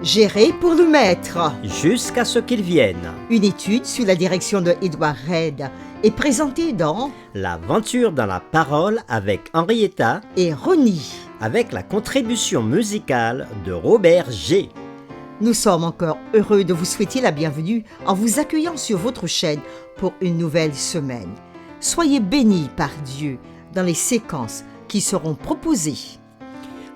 Géré pour le maître. Jusqu'à ce qu'il vienne. Une étude sous la direction de Edouard Reid est présentée dans L'aventure dans la parole avec Henrietta et Ronnie. avec la contribution musicale de Robert G. Nous sommes encore heureux de vous souhaiter la bienvenue en vous accueillant sur votre chaîne pour une nouvelle semaine. Soyez bénis par Dieu dans les séquences qui seront proposées.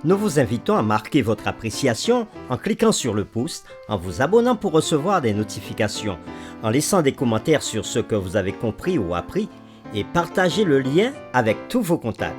Nous vous invitons à marquer votre appréciation en cliquant sur le pouce, en vous abonnant pour recevoir des notifications, en laissant des commentaires sur ce que vous avez compris ou appris et partagez le lien avec tous vos contacts.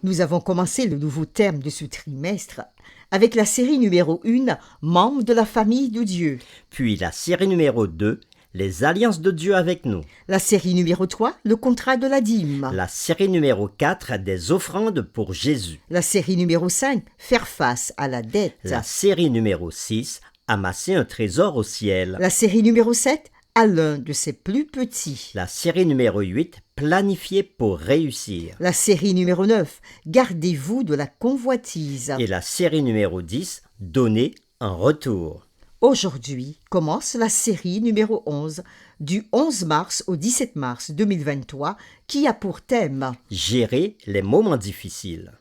Nous avons commencé le nouveau thème de ce trimestre avec la série numéro 1, Membres de la famille de Dieu. Puis la série numéro 2, Les alliances de Dieu avec nous. La série numéro 3, Le contrat de la dîme. La série numéro 4, Des offrandes pour Jésus. La série numéro 5, Faire face à la dette. La série numéro 6, Amasser un trésor au ciel. La série numéro 7, À l'un de ses plus petits. La série numéro 8, Planifier pour réussir. La série numéro 9, Gardez-vous de la convoitise. Et la série numéro 10, Donner en retour. Aujourd'hui commence la série numéro 11 du 11 mars au 17 mars 2023 qui a pour thème Gérer les moments difficiles.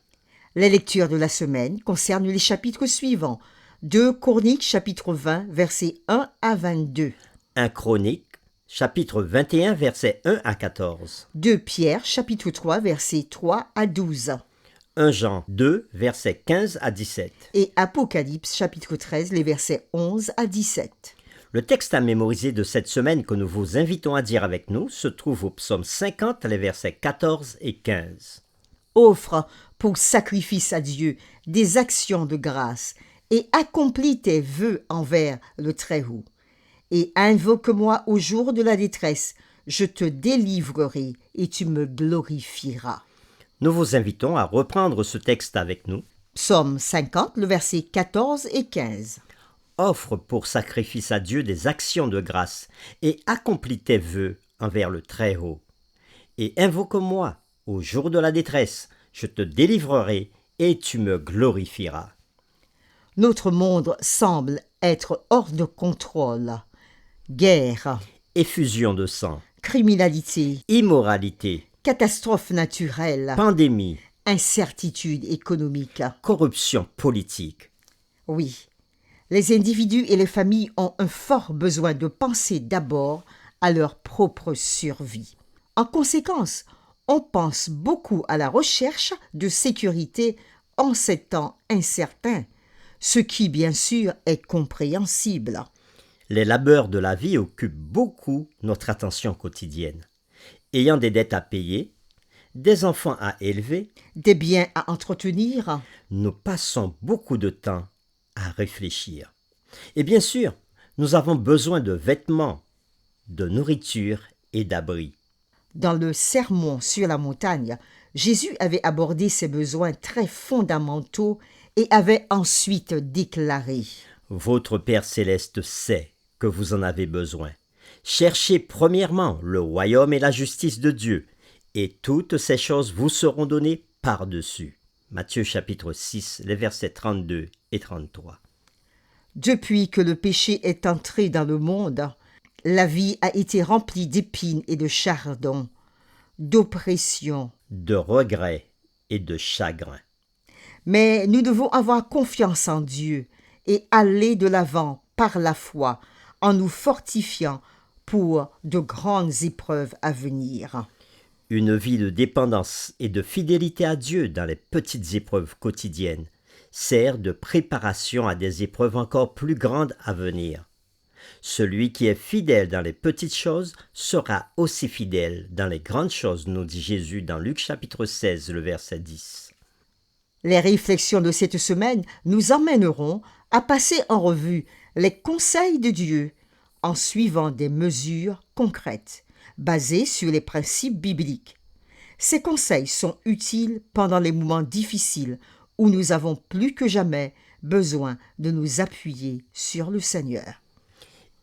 Les lectures de la semaine concernent les chapitres suivants. 2 Chroniques chapitre 20 versets 1 à 22. 1 Chronique, chapitre 21, versets 1 à 14. 2 Pierre chapitre 3 versets 3 à 12. 1 Jean 2, versets 15 à 17. Et Apocalypse chapitre 13 les versets 11 à 17. Le texte à mémoriser de cette semaine que nous vous invitons à dire avec nous se trouve au psaume 50, les versets 14 et 15. Offre pour sacrifice à Dieu des actions de grâce et accomplis tes vœux envers le Très-Haut. Et invoque-moi au jour de la détresse, je te délivrerai et tu me glorifieras. Nous vous invitons à reprendre ce texte avec nous. Psaume 50, le verset 14 et 15. Offre pour sacrifice à Dieu des actions de grâce et accomplis tes vœux envers le Très-Haut. Et invoque-moi au jour de la détresse, je te délivrerai et tu me glorifieras. Notre monde semble être hors de contrôle. Guerre, Effusion de sang, criminalité, immoralité, catastrophes naturelles, pandémie, incertitude économique. corruption politique. Oui, les individus et les familles ont un fort besoin de penser d'abord à leur propre survie. En conséquence, on pense beaucoup à la recherche de sécurité en ces temps incertains, ce qui, bien sûr, est compréhensible. Les labeurs de la vie occupent beaucoup notre attention quotidienne. Ayant des dettes à payer, des enfants à élever, Des biens à entretenir, nous passons beaucoup de temps à réfléchir. Et bien sûr, nous avons besoin de vêtements, de nourriture et d'abri. dans le Sermon sur la montagne, Jésus avait abordé ces besoins très fondamentaux et avait ensuite déclaré « Votre Père céleste sait que vous en avez besoin. Cherchez premièrement le royaume et la justice de Dieu, et toutes ces choses vous seront données par-dessus. » Matthieu chapitre 6, les versets 32 et 33. Depuis que le péché est entré dans le monde, la vie a été remplie d'épines et de chardons, d'oppression. De regrets et de chagrins. Mais nous devons avoir confiance en Dieu et aller de l'avant par la foi en nous fortifiant pour de grandes épreuves à venir. Une vie de dépendance et de fidélité à Dieu dans les petites épreuves quotidiennes sert de préparation à des épreuves encore plus grandes à venir. Celui qui est fidèle dans les petites choses sera aussi fidèle dans les grandes choses, nous dit Jésus dans Luc chapitre 16, le verset 10. Les réflexions de cette semaine nous emmèneront à passer en revue les conseils de Dieu en suivant des mesures concrètes basées sur les principes bibliques. Ces conseils sont utiles pendant les moments difficiles où nous avons plus que jamais besoin de nous appuyer sur le Seigneur.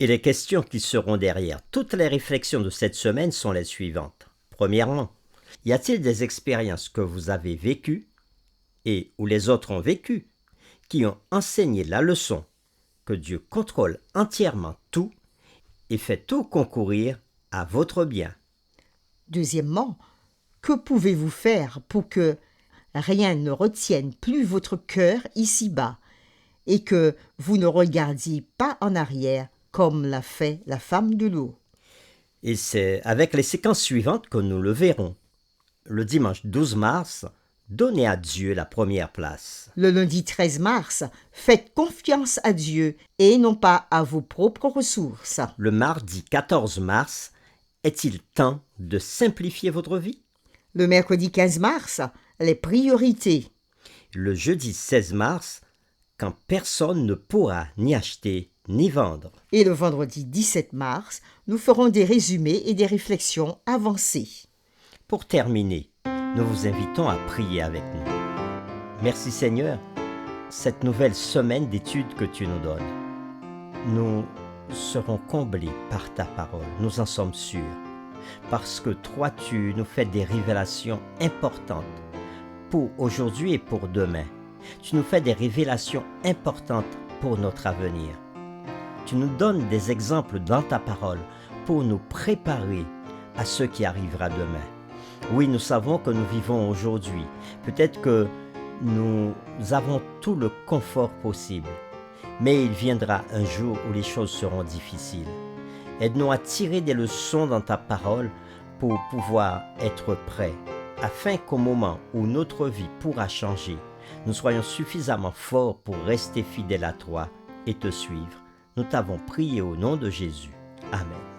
Et les questions qui seront derrière toutes les réflexions de cette semaine sont les suivantes. Premièrement, y a-t-il des expériences que vous avez vécues et où les autres ont vécu qui ont enseigné la leçon que Dieu contrôle entièrement tout et fait tout concourir à votre bien. Deuxièmement, que pouvez-vous faire pour que rien ne retienne plus votre cœur ici-bas et que vous ne regardiez pas en arrière comme l'a fait la femme de l'eau? Et c'est avec les séquences suivantes que nous le verrons. Le dimanche 12 mars, donnez à Dieu la première place. Le lundi 13 mars, faites confiance à Dieu et non pas à vos propres ressources. Le mardi 14 mars, est-il temps de simplifier votre vie? Le mercredi 15 mars, les priorités. Le jeudi 16 mars, quand personne ne pourra ni acheter ni vendre. Et le vendredi 17 mars, nous ferons des résumés et des réflexions avancées. Pour terminer, nous vous invitons à prier avec nous. Merci Seigneur, cette nouvelle semaine d'études que tu nous donnes. Nous serons comblés par ta parole, nous en sommes sûrs, parce que toi tu nous fais des révélations importantes pour aujourd'hui et pour demain. Tu nous fais des révélations importantes pour notre avenir. Tu nous donnes des exemples dans ta parole pour nous préparer à ce qui arrivera demain. Oui, nous savons que nous vivons aujourd'hui. Peut-être que nous avons tout le confort possible, mais il viendra un jour où les choses seront difficiles. Aide-nous à tirer des leçons dans ta parole pour pouvoir être prêts, afin qu'au moment où notre vie pourra changer, nous soyons suffisamment forts pour rester fidèles à toi et te suivre. Nous t'avons prié au nom de Jésus. Amen.